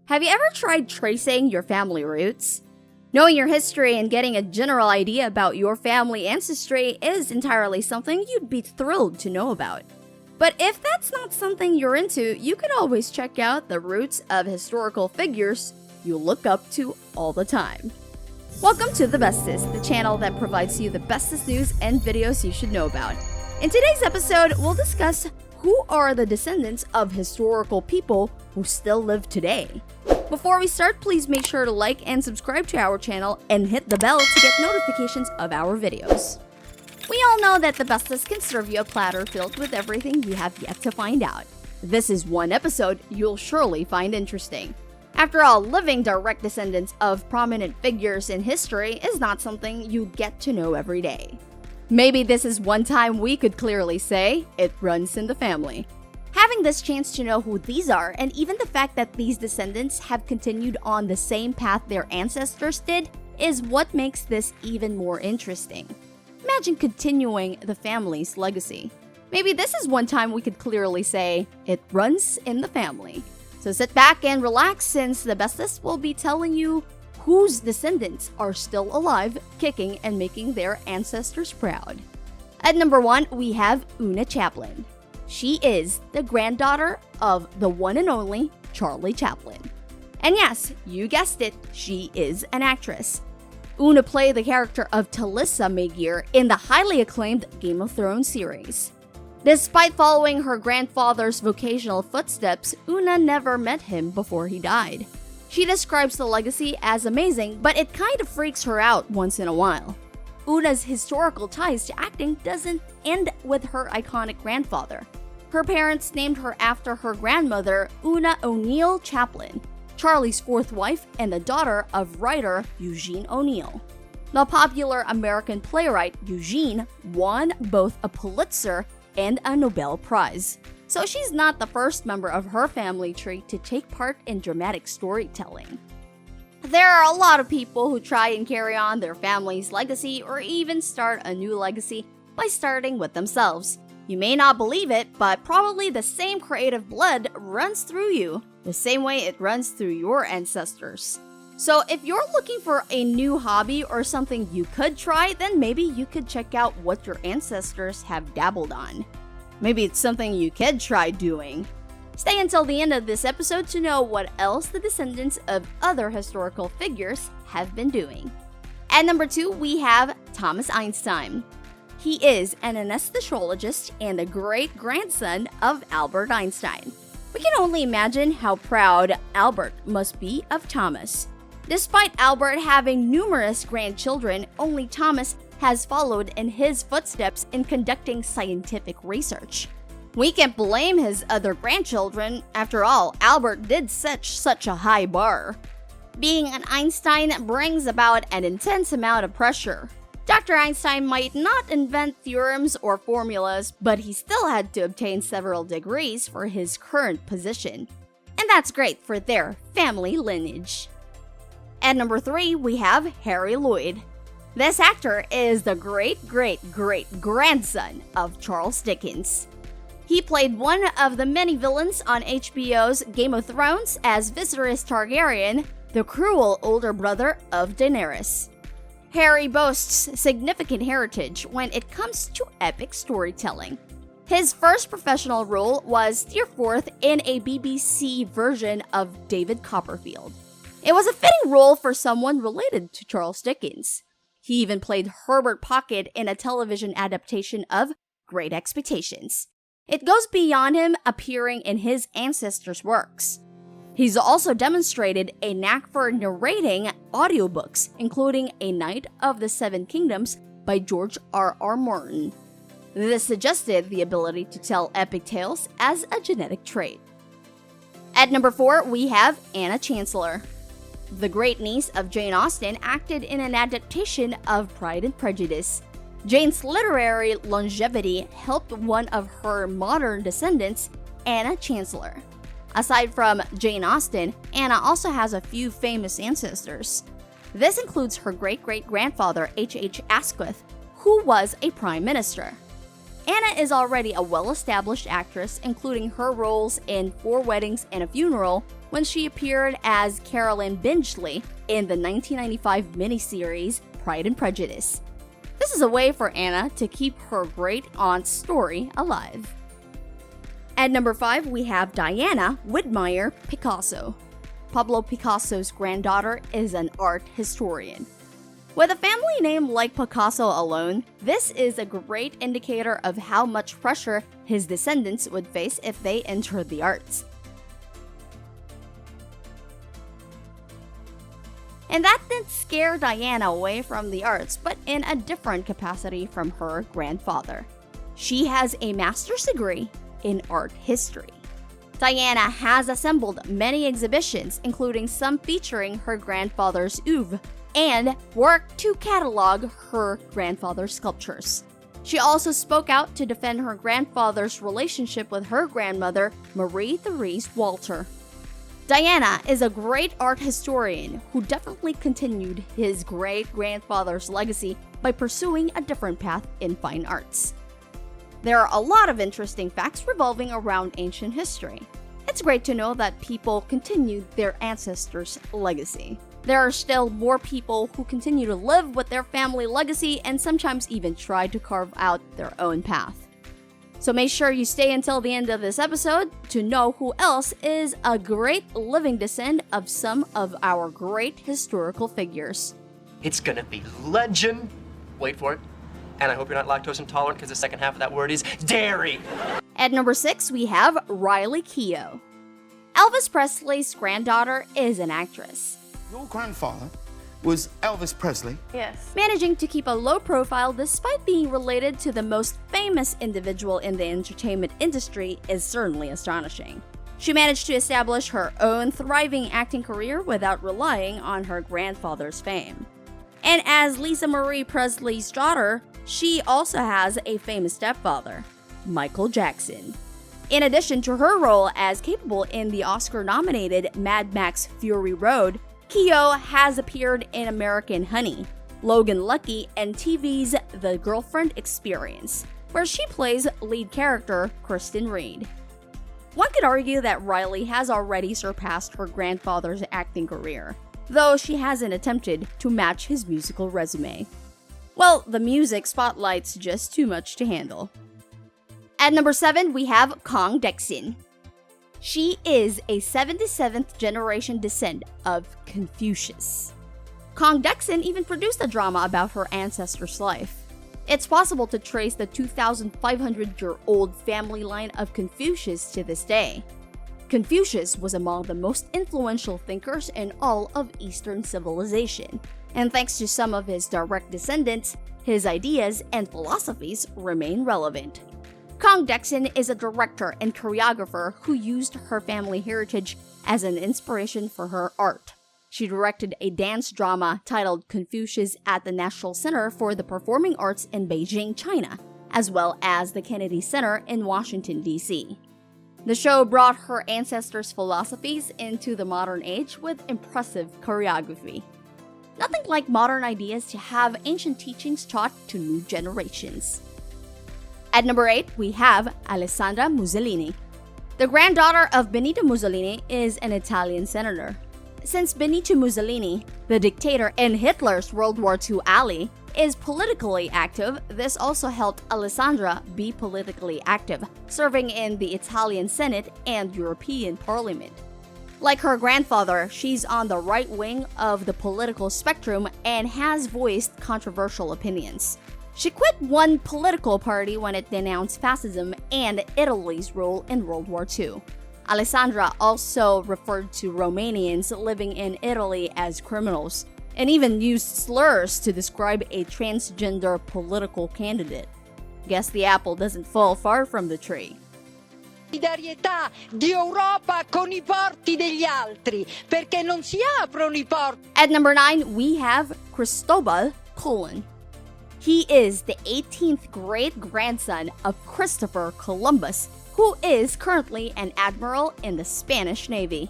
Have you ever tried tracing your family roots? Knowing your history and getting a general idea about your family ancestry is entirely something you'd be thrilled to know about. But if that's not something you're into, you can always check out the roots of historical figures you look up to all the time. Welcome to the Bestest, the channel that provides you the bestest news and videos you should know about. In today's episode, we'll discuss who are the descendants of historical people who still live today. Before we start, please make sure to like and subscribe to our channel and hit the bell to get notifications of our videos. We all know that the Bestest can serve you a platter filled with everything you have yet to find out. This is one episode you'll surely find interesting. After all, living direct descendants of prominent figures in history is not something you get to know every day. Maybe this is one time we could clearly say it runs in the family. Having this chance to know who these are, and even the fact that these descendants have continued on the same path their ancestors did, is what makes this even more interesting. Imagine continuing the family's legacy. Maybe this is one time we could clearly say it runs in the family. So sit back and relax, since the Bestest will be telling you whose descendants are still alive, kicking and making their ancestors proud. At number 1, we have Una Chaplin. She is the granddaughter of the one and only Charlie Chaplin. And yes, you guessed it, she is an actress. Una played the character of Talissa Maguire in the highly acclaimed Game of Thrones series. Despite following her grandfather's vocational footsteps, Una never met him before he died. She describes the legacy as amazing, but it kind of freaks her out once in a while. Una's historical ties to acting doesn't end with her iconic grandfather. Her parents named her after her grandmother, Una O'Neill Chaplin, Charlie's fourth wife and the daughter of writer Eugene O'Neill. The popular American playwright Eugene won both a Pulitzer and a Nobel Prize. So she's not the first member of her family tree to take part in dramatic storytelling. There are a lot of people who try and carry on their family's legacy or even start a new legacy by starting with themselves. You may not believe it, but probably the same creative blood runs through you, the same way it runs through your ancestors. So if you're looking for a new hobby or something you could try, then maybe you could check out what your ancestors have dabbled on. Maybe it's something you could try doing. Stay until the end of this episode to know what else the descendants of other historical figures have been doing. At number 2, we have Thomas Einstein. He is an anesthesiologist and the great-grandson of Albert Einstein. We can only imagine how proud Albert must be of Thomas. Despite Albert having numerous grandchildren, only Thomas has followed in his footsteps in conducting scientific research. We can't blame his other grandchildren. After all, Albert did set such a high bar. Being an Einstein brings about an intense amount of pressure. Dr. Einstein might not invent theorems or formulas, but he still had to obtain several degrees for his current position. And that's great for their family lineage. At number 3, we have Harry Lloyd. This actor is the great-great-great-grandson of Charles Dickens. He played one of the many villains on HBO's Game of Thrones as Viserys Targaryen, the cruel older brother of Daenerys. Harry boasts significant heritage when it comes to epic storytelling. His first professional role was Steerforth in a BBC version of David Copperfield. It was a fitting role for someone related to Charles Dickens. He even played Herbert Pocket in a television adaptation of Great Expectations. It goes beyond him appearing in his ancestors' works. He's also demonstrated a knack for narrating audiobooks, including A Knight of the Seven Kingdoms by George R.R. Martin. This suggested the ability to tell epic tales as a genetic trait. At number 4, we have Anna Chancellor. The great niece of Jane Austen acted in an adaptation of Pride and Prejudice. Jane's literary longevity helped one of her modern descendants, Anna Chancellor. Aside from Jane Austen, Anna also has a few famous ancestors. This includes her great-great-grandfather H.H. Asquith, who was a prime minister. Anna is already a well-established actress, including her roles in 4 Weddings and a Funeral, when she appeared as Carolyn Bingley in the 1995 miniseries Pride and Prejudice. This is a way for Anna to keep her great-aunt's story alive. At number 5, we have Diana Widmeyer Picasso. Pablo Picasso's granddaughter is an art historian. With a family name like Picasso alone, this is a great indicator of how much pressure his descendants would face if they entered the arts. And that didn't scare Diana away from the arts, but in a different capacity from her grandfather. She has a master's degree in art history. Diana has assembled many exhibitions, including some featuring her grandfather's oeuvre, and worked to catalog her grandfather's sculptures. She also spoke out to defend her grandfather's relationship with her grandmother, Marie Therese Walter. Diana is a great art historian who definitely continued his great-grandfather's legacy by pursuing a different path in fine arts. There are a lot of interesting facts revolving around ancient history. It's great to know that people continued their ancestors' legacy. There are still more people who continue to live with their family legacy and sometimes even try to carve out their own path. So make sure you stay until the end of this episode to know who else is a great living descendant of some of our great historical figures. It's gonna be legend. Wait for it. And I hope you're not lactose intolerant because the second half of that word is dairy. At number 6, we have Riley Keough. Elvis Presley's granddaughter is an actress. Your grandfather was Elvis Presley? Yes. Managing to keep a low profile despite being related to the most famous individual in the entertainment industry is certainly astonishing. She managed to establish her own thriving acting career without relying on her grandfather's fame. And as Lisa Marie Presley's daughter, she also has a famous stepfather, Michael Jackson. In addition to her role as capable in the Oscar-nominated Mad Max Fury Road, Keough has appeared in American Honey, Logan Lucky, and TV's The Girlfriend Experience, where she plays lead character Kristen Reed. One could argue that Riley has already surpassed her grandfather's acting career, though she hasn't attempted to match his musical resume. Well, the music spotlight's just too much to handle. At number 7, we have Kong Dexin. She is a 77th generation descendant of Confucius. Kong Dexin even produced a drama about her ancestor's life. It's possible to trace the 2,500-year-old family line of Confucius to this day. Confucius was among the most influential thinkers in all of Eastern civilization, and thanks to some of his direct descendants, his ideas and philosophies remain relevant. Kong Dexin is a director and choreographer who used her family heritage as an inspiration for her art. She directed a dance drama titled Confucius at the National Center for the Performing Arts in Beijing, China, as well as the Kennedy Center in Washington, D.C. The show brought her ancestors' philosophies into the modern age with impressive choreography. Nothing like modern ideas to have ancient teachings taught to new generations. At number 8, we have Alessandra Mussolini. The granddaughter of Benito Mussolini is an Italian senator. Since Benito Mussolini, the dictator in Hitler's World War II ally, is politically active, this also helped Alessandra be politically active, serving in the Italian Senate and European Parliament. Like her grandfather, she's on the right wing of the political spectrum and has voiced controversial opinions. She quit one political party when it denounced fascism and Italy's role in World War II. Alessandra also referred to Romanians living in Italy as criminals, and even used slurs to describe a transgender political candidate. Guess the apple doesn't fall far from the tree. Solidarietà di Europa con I porti degli altri, perché non si aprono I porti. At number 9, we have Cristobal Colon. He is the 18th great-grandson of Christopher Columbus, who is currently an admiral in the Spanish Navy.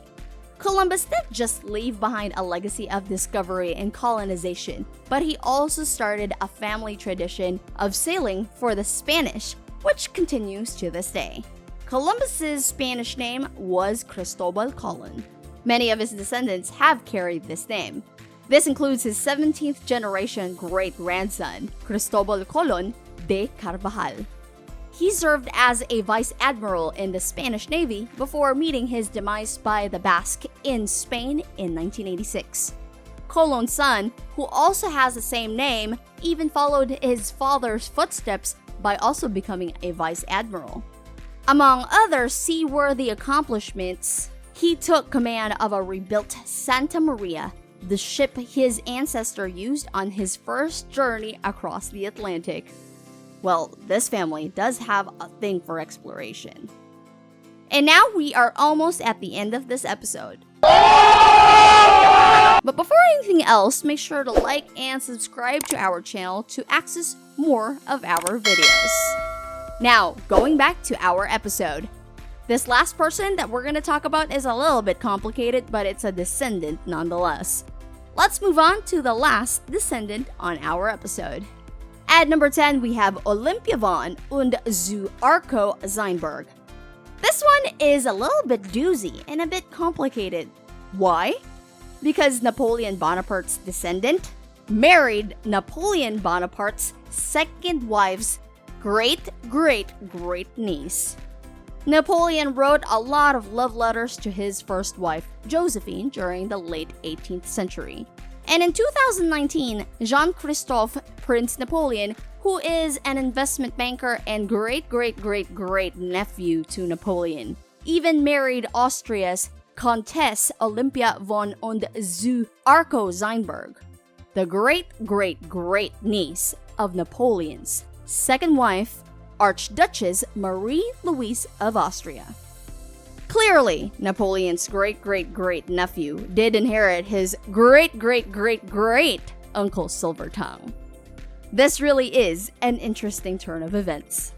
Columbus didn't just leave behind a legacy of discovery and colonization, but he also started a family tradition of sailing for the Spanish, which continues to this day. Columbus's Spanish name was Cristobal Colon. Many of his descendants have carried this name. This includes his 17th generation great-grandson, Cristobal Colon de Carvajal. He served as a vice admiral in the Spanish Navy before meeting his demise by the Basque in Spain in 1986. Colon's son, who also has the same name, even followed his father's footsteps by also becoming a vice admiral. Among other seaworthy accomplishments, he took command of a rebuilt Santa Maria, the ship his ancestor used on his first journey across the Atlantic. Well, this family does have a thing for exploration. And now we are almost at the end of this episode. But before anything else, make sure to like and subscribe to our channel to access more of our videos. Now, going back to our episode. This last person that we're going to talk about is a little bit complicated, but it's a descendant nonetheless. Let's move on to the last descendant on our episode. At number 10, we have Olympia von und zu Arco Seinberg. This one is a little bit doozy and a bit complicated. Why? Because Napoleon Bonaparte's descendant married Napoleon Bonaparte's second wife's great-great-great-niece. Napoleon wrote a lot of love letters to his first wife, Josephine, during the late 18th century. And in 2019, Jean-Christophe Prince Napoleon, who is an investment banker and great-great-great-great-nephew to Napoleon, even married Austria's Countess Olympia von und zu Arco Seinberg, the great-great-great-niece of Napoleon's second wife, Archduchess Marie-Louise of Austria. Clearly, Napoleon's great-great-great-nephew did inherit his great-great-great-great-uncle Silver Tongue. This really is an interesting turn of events.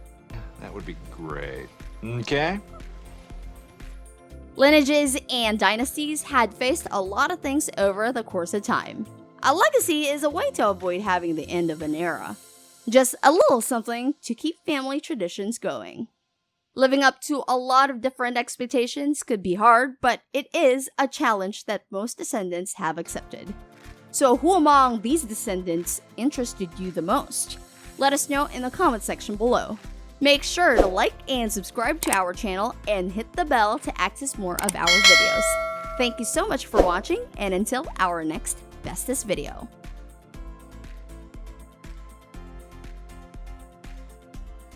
That would be great. Okay. Lineages and dynasties had faced a lot of things over the course of time. A legacy is a way to avoid having the end of an era. Just a little something to keep family traditions going. Living up to a lot of different expectations could be hard, but it is a challenge that most descendants have accepted. So who among these descendants interested you the most? Let us know in the comment section below. Make sure to like and subscribe to our channel and hit the bell to access more of our videos. Thank you so much for watching, and until our next Bestest video.